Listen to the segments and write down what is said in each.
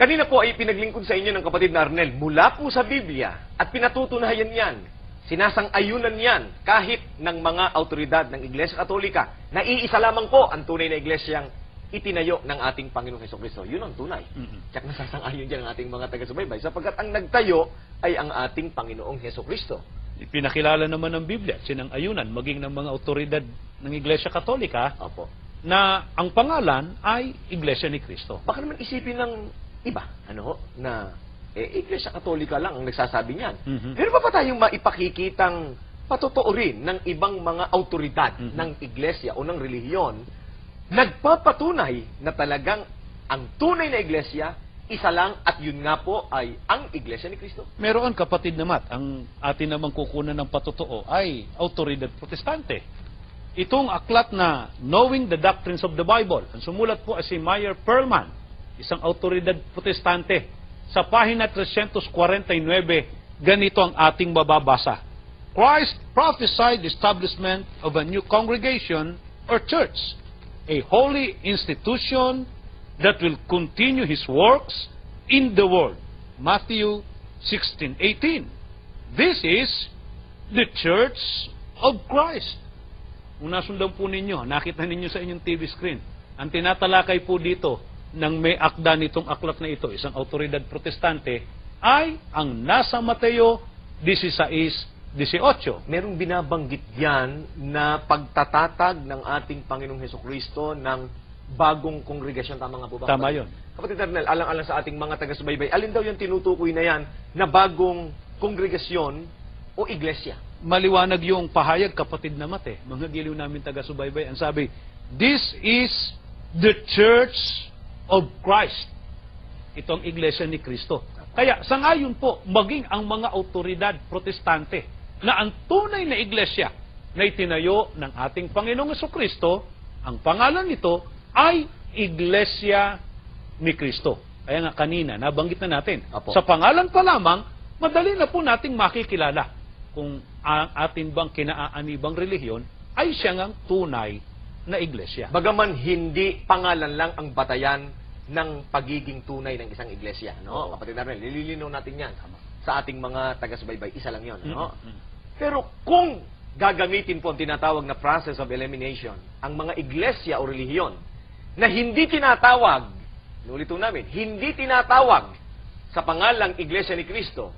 Kanina po ay pinaglingkod sa inyo ng kapatid na Arnel mula po sa Biblia at pinatutunayan yan. Sinasang-ayunan yan kahit ng mga autoridad ng Iglesia Katolika na iisa lamang po ang tunay na iglesyang itinayo ng ating Panginoong Hesukristo. Yun ang tunay. Tsak nasasang-ayon dyan ang ating mga taga-subaybay sapagkat ang nagtayo ay ang ating Panginoong Hesukristo. Pinakilala naman ng Biblia, sinang-ayunan, maging ng mga autoridad ng Iglesia Katolika, Opo. na ang pangalan ay Iglesia ni Cristo. Baka naman isipin ng iba, na Iglesia Katolika lang ang nagsasabi niyan. Pero ba tayong maipakikitang patotoo rin ng ibang mga autoridad ng iglesia o ng relihiyon nagpapatunay na talagang ang tunay na iglesia, isa lang at yun nga po ay ang Iglesia ni Cristo? Meron, kapatid na Mat, ang atin namang kukunan ng patotoo ay autoridad protestante. Itong aklat na Knowing the Doctrines of the Bible, ang sumulat po ay si Meyer Perlman, isang autoridad protestante. Sa pahina 349, ganito ang ating mababasa. Christ prophesied the establishment of a new congregation or church, a holy institution that will continue His works in the world. Matthew 16:18. This is the Church of Christ. Kung nasundan po ninyo, nakita ninyo sa inyong TV screen, ang tinatalakay po dito ng may akda nitong aklat na ito, isang autoridad protestante, ay ang nasa Mateo 16:18. Merong binabanggit yan na pagtatatag ng ating Panginoong Hesukristo ng bagong kongregasyon. Tama nga po ba? Tama yun. Kapatid Arnel, alang-alang sa ating mga taga-subaybay, alin daw yung tinutukoy na yan na bagong kongregasyon o iglesia? Maliwanag yung pahayag, kapatid na Mat, mga giliw namin taga-subaybay. Ang sabi, this is the Church of Christ. Ito ang iglesia ni Cristo. Kaya, sangayon po, maging ang mga autoridad protestante na ang tunay na iglesia na itinayo ng ating Panginoong Jesucristo, ang pangalan nito ay Iglesia ni Cristo. Kaya nga kanina, nabanggit na natin. Apo. Sa pangalan pa lamang, madali na po nating makikilala kung ang atin bang kinaaanibang relihiyon ay siya ngang tunay na iglesia. Bagaman hindi pangalan lang ang batayan ng pagiging tunay ng isang iglesia. No? Kapatid Arnel, nililinaw natin yan sa ating mga taga-subaybay. Isa lang yun. No? Pero kung gagamitin po ang tinatawag na process of elimination, ang mga iglesia o relihiyon na hindi tinatawag, nulito namin, hindi tinatawag sa pangalang Iglesia ni Cristo,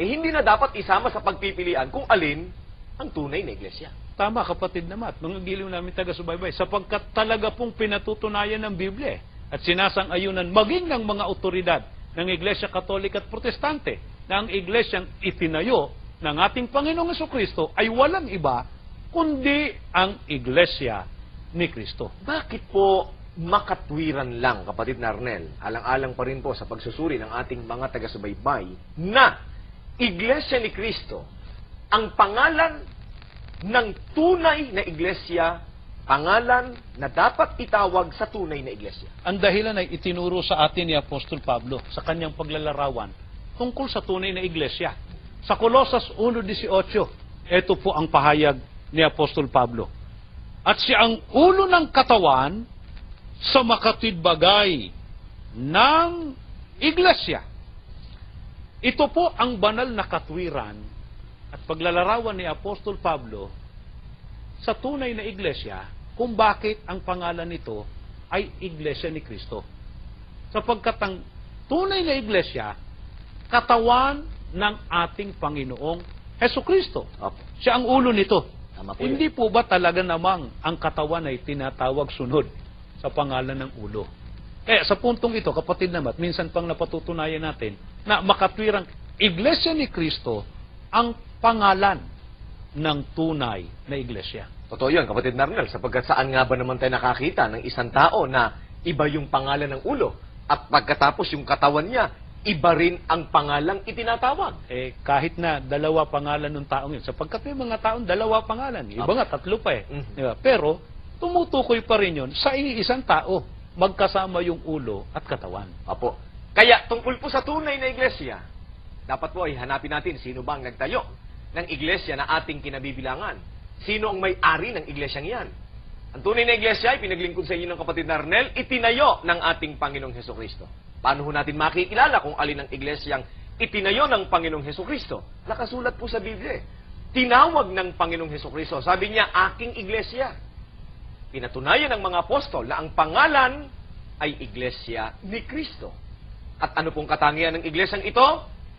hindi na dapat isama sa pagpipilian kung alin ang tunay na iglesia. Tama, kapatid na Mat, mga giliw namin taga-subaybay, sapagkat talaga pong pinatutunayan ng Biblia at sinasang-ayunan maging ng mga otoridad ng Iglesia Katolika at Protestante na ang iglesyang itinayo ng ating Panginoong Jesucristo ay walang iba kundi ang Iglesia ni Cristo. Bakit po makatwiran lang, kapatid na Arnel, alang-alang pa rin po sa pagsusuri ng ating mga taga-subaybay na Iglesia ni Cristo ang pangalan ng tunay na iglesia, pangalan na dapat itawag sa tunay na iglesia? Ang dahilan ay itinuro sa atin ni Apostol Pablo sa kanyang paglalarawan tungkol sa tunay na iglesia. Sa Colosas 1:18, ito po ang pahayag ni Apostol Pablo. At siya ang ulo ng katawan sa makatwidbagay ng iglesia. Ito po ang banal na katwiran at paglalarawan ni Apostol Pablo sa tunay na iglesia kung bakit ang pangalan nito ay Iglesia ni Cristo. Sapagkat ang tunay na iglesia, katawan ng ating Panginoong Hesukristo. Siya ang ulo nito. Hindi po ba talaga namang ang katawan ay tinatawag sunod sa pangalan ng ulo? Kaya sa puntong ito, kapatid naman, minsan pang napatutunayan natin na makatwirang Iglesia ni Cristo ang pangalan ng tunay na iglesia. Totoo yun, kapatid Narnel, sapagkat saan nga ba naman tayo nakakita ng isang tao na iba yung pangalan ng ulo at pagkatapos yung katawan niya, iba rin ang pangalang itinatawag? Kahit na dalawa pangalan ng taong yun, sapagkat may mga taong dalawa pangalan, iba nga tatlo pa diba? Pero tumutukoy pa rin yun sa isang tao, magkasama yung ulo at katawan. Apo. Kaya tungkol po sa tunay na iglesia, dapat po ay hanapin natin sino ba ang nagtayo ng iglesia na ating kinabibilangan. Sino ang may-ari ng iglesyang yan? Ang tunay na iglesia ay pinaglingkod sa inyo ng kapatid na Arnel, itinayo ng ating Panginoong Hesukristo. Paano ho natin makikilala kung alin ang iglesyang itinayo ng Panginoong Hesukristo? Nakasulat po sa Biblia. Tinawag ng Panginoong Hesukristo. Sabi niya, aking iglesia. Pinatunayan ng mga apostol na ang pangalan ay Iglesia ni Kristo. At ano pong katangian ng iglesyang ito?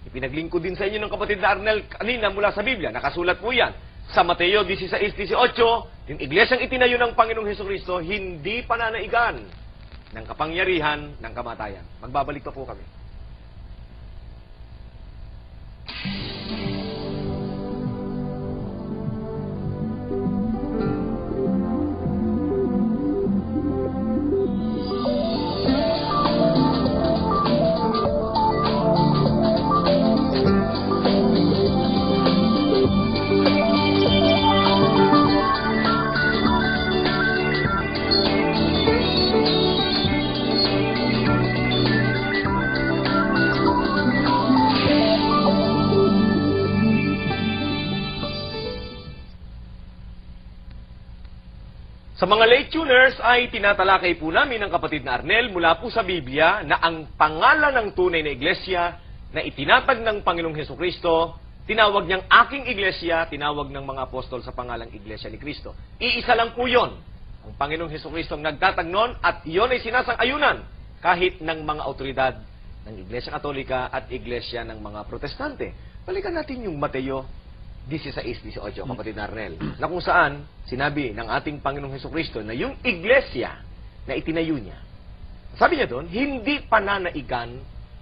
Ipinaglingkod din sa inyo ng kapatid na Arnel kanina mula sa Biblia. Nakasulat po yan. Sa Mateo 16:18, yung iglesyang itinayo ng Panginoong Hesukristo, hindi pananaigan ng kapangyarihan ng kamatayan. Magbabalik pa po kami. Sa mga late tuners ay tinatalakay po namin ng kapatid na Arnel mula po sa Biblia na ang pangalan ng tunay na iglesia na itinatag ng Panginoong Hesukristo, tinawag niyang aking iglesia, tinawag ng mga apostol sa pangalang Iglesia ni Kristo. Iisa lang po yon, ang Panginoong Hesukristo ang nagtatag noon at iyon ay sinasang-ayunan kahit ng mga autoridad ng Iglesia Katolika at Iglesia ng mga Protestante. Balikan natin yung Mateo 16:18, kapatid na Arnel, na kung saan sinabi ng ating Panginoong Hesukristo na yung iglesia na itinayo niya, sabi niya doon, hindi pananaigan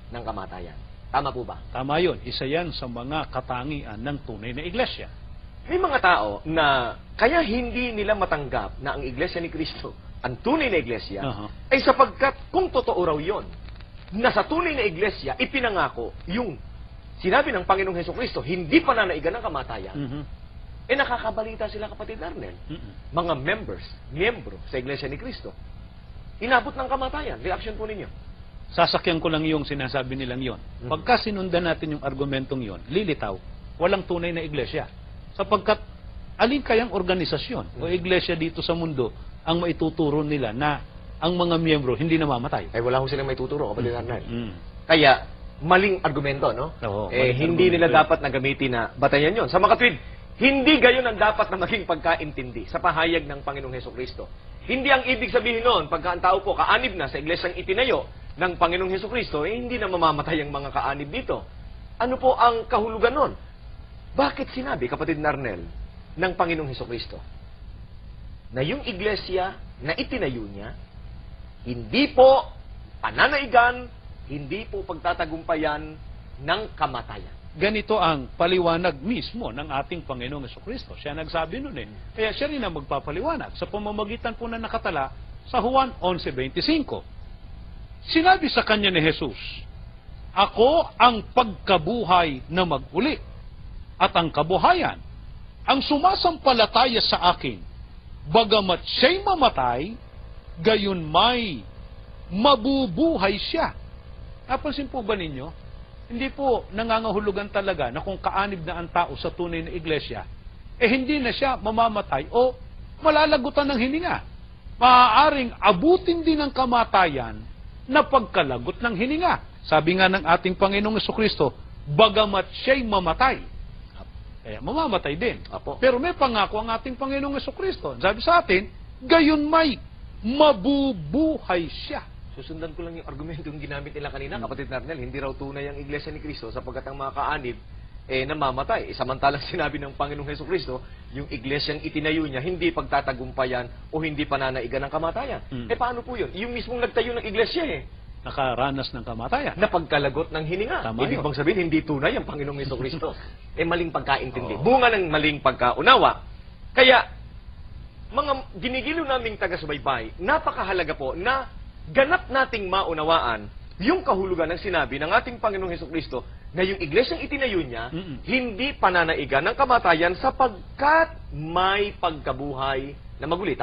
ng kamatayan. Tama po ba? Tama yun. Isa yan sa mga katangian ng tunay na iglesia. May mga tao na kaya hindi nila matanggap na ang iglesia ni Kristo, ang tunay na iglesia, ay sapagkat kung totoo raw yun, na sa tunay na iglesia, ipinangako yung sinabi ng Panginoong Hesukristo, hindi pananaigan ng kamatayan. Eh nakakabalita sila, kapatid Arnel. Mga miyembro sa Iglesia ni Kristo. Inabot ng kamatayan. Reaction po ninyo? Sasakyan ko lang yung sinasabi nilang yon. Pagka sinundan natin yung argumentong yon, lilitaw, walang tunay na iglesia. Sapagkat alin kayang organisasyon o iglesia dito sa mundo ang maituturo nila na ang mga miyembro hindi namamatay? Ay wala ho silang may tuturo, kapatid Arnel. Kaya, maling argumento, no? Hindi nila dapat na gamitin na batayan yon. Sa makatwid, hindi gayon ang dapat na maging pagkaintindi sa pahayag ng Panginoong Hesukristo. Hindi ang ibig sabihin noon, pagka ang tao po kaanib na sa iglesyang itinayo ng Panginoong Hesukristo, hindi na mamamatay ang mga kaanib dito. Ano po ang kahulugan noon? Bakit sinabi, kapatid Arnel, ng Panginoong Hesukristo na yung iglesia na itinayo niya, hindi po pananaigan, hindi po pagtatagumpayan ng kamatayan. Ganito ang paliwanag mismo ng ating Panginoong Hesukristo. Siya nagsabi nun eh. Kaya siya rin ang magpapaliwanag sa pamamagitan po na nakatala sa Juan 11:25. Sinabi sa kanya ni Jesus, ako ang pagkabuhay na mag-uli at ang kabuhayan, ang sumasampalataya sa akin, bagamat siya'y mamatay, gayon may mabubuhay siya. Napansin po ba ninyo? Hindi po nangangahulugan talaga na kung kaanib na ang tao sa tunay na iglesia, hindi na siya mamamatay o malalagutan ng hininga. Maaaring abutin din ng kamatayan na pagkalagot ng hininga. Sabi nga ng ating Panginoong Hesukristo, bagamat siya'y mamatay, kaya mamamatay din. Pero may pangako ang ating Panginoong Hesukristo. Sabi sa atin, gayon may mabubuhay siya. Susundan ko lang yung argumento yung ginamit nila kanina, kapatid Arnel, hindi raw tunay ang Iglesia ni Kristo sapagkat ang mga kaanib namamatay. Samantalang sinabi ng Panginoong Hesukristo, yung iglesyang itinayo niya, hindi pagtatagumpayan o hindi pananaigan ng kamatayan. Paano po yun? Yung mismong nagtayo ng iglesia nakaranas ng kamatayan. Na pagkalagot ng hininga. Ibig bang sabihin, hindi tunay ang Panginoong Hesukristo. Maling pagkaintindi. Bunga ng maling pagkaunawa. Kaya, mga ginigilo naming taga-subaybay, napakahalaga po na ganap nating maunawaan yung kahulugan ng sinabi ng ating Panginoong Hesukristo na yung iglesyang itinayo niya, hindi pananaigan ng kamatayan sapagkat may pagkabuhay na magulit.